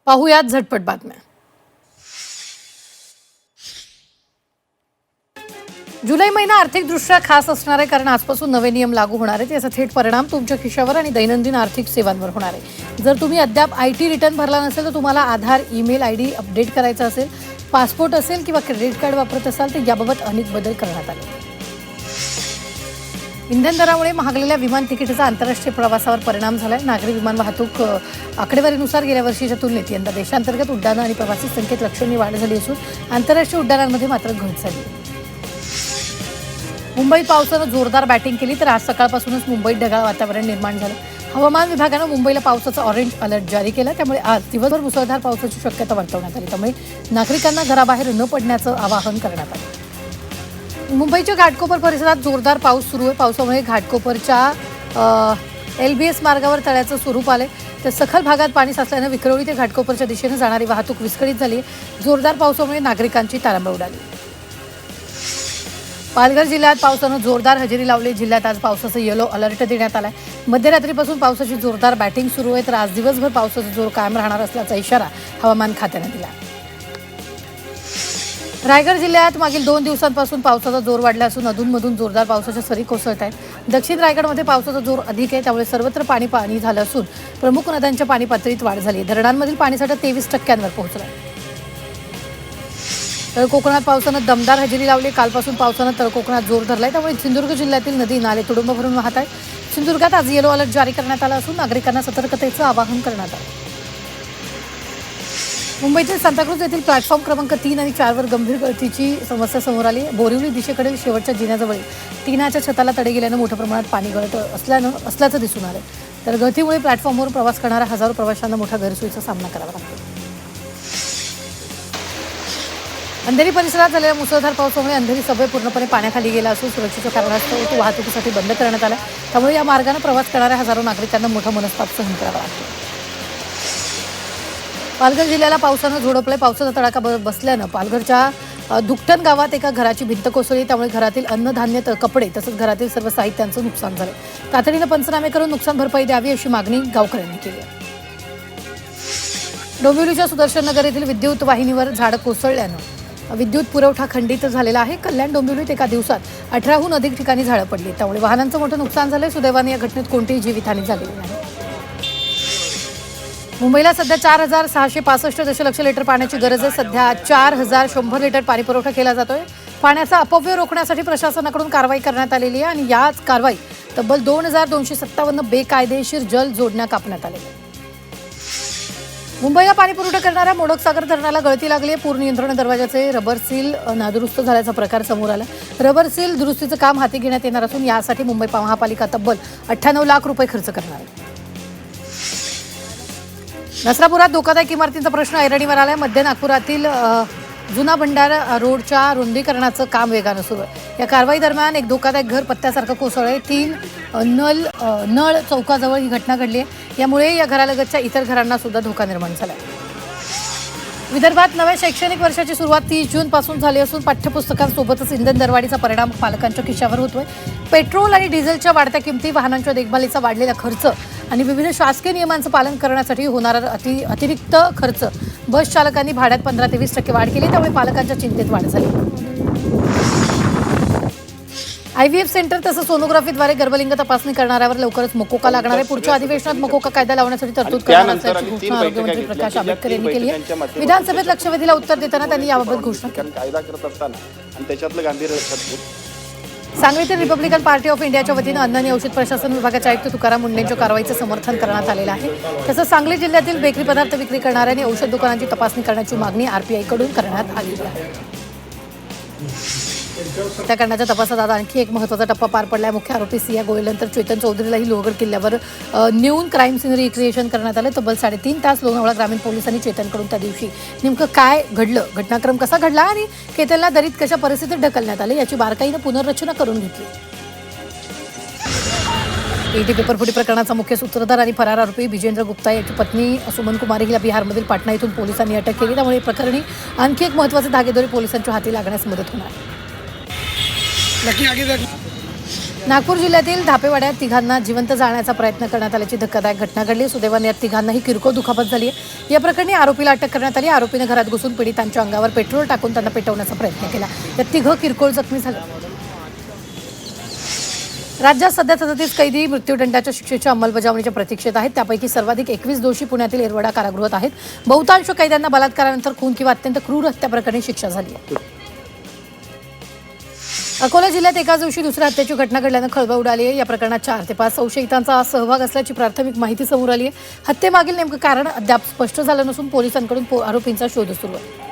पाहूयात झटपट बातम्या। जुलै महिना आर्थिकदृष्ट्या खास असणार आहे, कारण आजपासून नवे नियम लागू होणार आहेत। याचा थेट परिणाम तुमच्या खिशावर आणि दैनंदिन आर्थिक सेवांवर होणार आहे। जर तुम्ही अद्याप आयटी रिटर्न भरला नसेल तर तुम्हाला आधार, ईमेल आयडी अपडेट करायचा असेल, पासपोर्ट असेल किंवा क्रेडिट कार्ड वापरत असाल तर याबाबत अनेक बदल करण्यात आले। इंधन दरामुळे महागलेल्या विमान तिकिटाचा आंतरराष्ट्रीय प्रवासावर परिणाम झालाय। नागरी विमान वाहतूक आकडेवारीनुसार गेल्या वर्षीच्या तुलनेत यंदा देशांतर्गत उड्डाणं आणि प्रवासी संख्येत लक्षणीय वाढ झाली असून आंतरराष्ट्रीय उड्डाणांमध्ये मात्र घट झाली। मुंबईत पावसानं जोरदार बॅटिंग केली तर आज सकाळपासूनच मुंबईत ढगाळ वातावरण निर्माण झालं। हवामान विभागानं मुंबईला पावसाचा ऑरेंज अलर्ट जारी केला, त्यामुळे आज दिवसभर मुसळधार पावसाची शक्यता वर्तवण्यात आली। त्यामुळे नागरिकांना घराबाहेर न पडण्याचं आवाहन करण्यात आलं। मुंबईच्या घाटकोपर परिसरात जोरदार पाऊस सुरू आहे। पावसामुळे घाटकोपरच्या LBS मार्गावर तळ्याचं स्वरूप आले, तर सखल भागात पाणी साचल्यानं विक्रोळी ते घाटकोपरच्या दिशेने जाणारी वाहतूक विस्कळीत झाली। जोरदार पावसामुळे नागरिकांची तारांबळ उडाली। पालघर जिल्ह्यात पावसानं जोरदार हजेरी लावली। जिल्ह्यात आज पावसाचा येलो अलर्ट देण्यात आलाय। मध्यरात्रीपासून पावसाची जोरदार बॅटिंग सुरू आहे, तर आज दिवसभर पावसाचा जोर कायम राहणार असल्याचा इशारा हवामान खात्यानं दिला। रायगड जिल्ह्यात मागील 2 दिवसांपासून पावसाचा जोर वाढला असून अधूनमधून जोरदार पावसाच्या सरी कोसळत आहेत। दक्षिण रायगडमध्ये पावसाचा जोर अधिक आहे, त्यामुळे सर्वत्र पाणी झालं असून प्रमुख नद्यांच्या पाणी पातळीत वाढ झाली आहे। धरणांमधील पाणीसाठा 23% पोहोचला आहे। तळ कोकणात पावसानं दमदार हजेरी लावली। कालपासून पावसानं तळ कोकणात जोर धरलाय, त्यामुळे सिंधुदुर्ग जिल्ह्यातील नदी नाले तुडुंब भरून वाहत आहेत। सिंधुदुर्गात आज येलो अलर्ट जारी करण्यात आला असून नागरिकांना सतर्कतेचं आवाहन करण्यात आलं। मुंबईतील सांताक्रूज येथील प्लॅटफॉर्म क्रमांक 3 आणि 4 वर गंभीर गळतीची समस्या समोर आली। बोरिवली दिशेकडील शेवटच्या जिन्याजवळ टिनाच्या छताला तडे गेल्यानं मोठ्या प्रमाणात पाणी गळत असल्याचं दिसून आलं, तर गळतीमुळे प्लॅटफॉर्मवर प्रवास करणाऱ्या हजारो प्रवाशांना मोठ्या गैरसोयीचा सामना करावा लागतो। अंधेरी परिसरात झालेल्या मुसळधार पावसामुळे अंधेरी सबवे पूर्णपणे पाण्याखाली गेला असून सुरक्षेच्या कारणास्तव तो वाहतुकीसाठी बंद करण्यात आला, त्यामुळे या मार्गाने प्रवास करणाऱ्या हजारो नागरिकांना मोठा मनस्ताप सहन करावा लागतो। पालघर जिल्ह्याला पावसानं झोडपलंय। पावसाचा तडाखा बसल्यानं पालघरच्या दुकटण गावात एका घराची भिंत कोसळली, त्यामुळे घरातील अन्नधान्य, कपडे तसंच घरातील सर्व साहित्यांचं नुकसान झालं। तातडीनं पंचनामे करून नुकसान भरपाई द्यावी अशी मागणी गावकऱ्यांनी केली आहे। डोंबिवलीच्या सुदर्शन नगर येथील विद्युत वाहिनीवर झाडं कोसळल्यानं विद्युत पुरवठा खंडित झालेला आहे। कल्याण डोंबिवलीत एका दिवसात 18हून अधिक ठिकाणी झाडं पडली, त्यामुळे वाहनांचं मोठं नुकसान झालंय। सुदैवाने या घटनेत कोणतीही जीवितहानी झालेली नाही। मुंबईला सध्या 4665 दशलक्ष लिटर पाण्याची गरज आहे। सध्या 4100 लिटर पाणी पुरवठा केला जातोय। पाण्याचा अपव्यय रोखण्यासाठी प्रशासनाकडून कारवाई करण्यात आलेली आहे आणि याच कारवाई तब्बल 2257 बेकायदेशीर जल जोडण्या कापण्यात आलेल्या आहेत। मुंबईला पाणी पुरवठा करणाऱ्या मोडक सागर धरणाला गळती लागली आहे। पूर नियंत्रण दरवाजाचे रबर सील नादुरुस्त झाल्याचा प्रकार समोर आला। रबर सील दुरुस्तीचं काम हाती घेण्यात येणार असून यासाठी मुंबई महापालिका तब्बल 98 लाख रुपये खर्च करणार आहे। नसरापुरात धोकादायक इमारतींचा प्रश्न ऐरणीवर आलाय। मध्य नागपुरातील जुना भंडारा रोडच्या रुंदीकरणाचं काम वेगानं सुरू आहे। या कारवाई दरम्यान एक धोकादायक घर पत्त्यासारखं कोसळलंय। 3 नळ चौकाजवळ ही घटना घडली आहे। यामुळे या घरालगतच्या इतर घरांना सुद्धा धोका निर्माण झालाय। विदर्भात नव्या शैक्षणिक वर्षाची सुरुवात 30 जून पासून झाली असून पाठ्यपुस्तकांसोबतच इंधन दरवाढीचा परिणाम पालकांच्या खिशावर होतोय। पेट्रोल आणि डिझेलच्या वाढत्या किमती, वाहनांच्या देखभालीचा वाढलेला खर्च आणि विविध शासकीय नियमांचं पालन करण्यासाठी होणारा अतिरिक्त खर्च, बस चालकांनी भाड्यात 15 ते 20% वाढ केली, त्यामुळे पालकांच्या चिंतेत वाढ झाली। IVF सेंटर तसंच सोनोग्राफीद्वारे गर्भलिंग तपासणी करणाऱ्यावर लवकरच मकोका लागणार आहे। पुढच्या अधिवेशनात मकोका कायदा लावण्यासाठी तरतूद करणार असल्याची घोषणा आरोग्यमंत्री प्रकाश आंबेडकर यांनी केली आहे। विधानसभेत लक्षवेधीला उत्तर देताना त्यांनी याबाबत घोषणा केली। कायदा करत असताना आणि त्याच्यातलं गांभीर्य लक्षात घेऊन सांगलीतील रिपब्लिकन पार्टी ऑफ इंडियाच्या वतीनं अन्न आणि औषध प्रशासन विभागाचे आयुक्त तुकाराम मुंडेंच्या कारवाईचं समर्थन करण्यात आलेलं आहे। तसंच सांगली जिल्ह्यातील बेकरी पदार्थ विक्री करणाऱ्यांनी औषध दुकानांची तपासणी करण्याची मागणी RPI कडून करण्यात आली आहे। हत्याकांडाच्या तपासात आज आणखी एक महत्त्वाचा टप्पा पार पडलाय। मुख्य आरोपी सिया गोयलनंतर चेतन चौधरीलाही लोहगड किल्ल्यावर नेऊन क्राईम सीन रिक्रिएशन करण्यात आलं। तब्बल 3.5 तास लोणावळा ग्रामीण पोलिसांनी चेतनकडून त्या दिवशी नेमकं काय घडलं, घटनाक्रम कसा घडला आणि केतनला दरीत कशा परिस्थितीत ढकलण्यात आले याची बारकाईनं पुनर्रचना करून घेतली। ET पेपरफुटी प्रकरणाचा मुख्य सूत्रधार आणि फरार आरोपी विजेंद्र गुप्ता याची पत्नी सुमन कुमारी हिला बिहारमधील पाटणा येथून पोलिसांनी अटक केली, त्यामुळे प्रकरणी आणखी एक महत्त्वाचे धागेदोरे पोलिसांच्या हाती लागण्यास मदत होणार। नागपूर जिल्ह्यातील धापेवाड्यात तिघांना जिवंत जाळण्याचा प्रयत्न करण्यात आल्याची धक्कादायक घटना घडली। सुदैवाने या तिघांनाही किरकोळ दुखापत झाली आहे। या प्रकरणी आरोपीला अटक करण्यात आली। आरोपीने घरात घुसून पीडितांच्या अंगावर पेट्रोल टाकून त्यांना पेटवण्याचा प्रयत्न केला। या तिघं किरकोळ जखमी झाले। राज्यात सध्या 37 कैदी मृत्यूदंडाच्या शिक्षेच्या अंमलबजावणीच्या प्रतीक्षेत आहेत। त्यापैकी सर्वाधिक 21 दोषी पुण्यातील येरवडा कारागृहात आहेत। बहुतांश कैद्यांना बलात्कारानंतर खून किंवा अत्यंत क्रूर हत्या प्रकरणी शिक्षा झाली आहे। अकोला जिल्ह्यात एकाच दिवशी दुसऱ्या हत्येची घटना घडल्यानं खळबळ उडाली आहे। या प्रकरणात 4 ते 5 संशयितांचा सहभाग असल्याची प्राथमिक माहिती समोर आली आहे। हत्येमागील नेमकं कारण अद्याप स्पष्ट झालं नसून पोलिसांकडून आरोपींचा शोध सुरू आहे।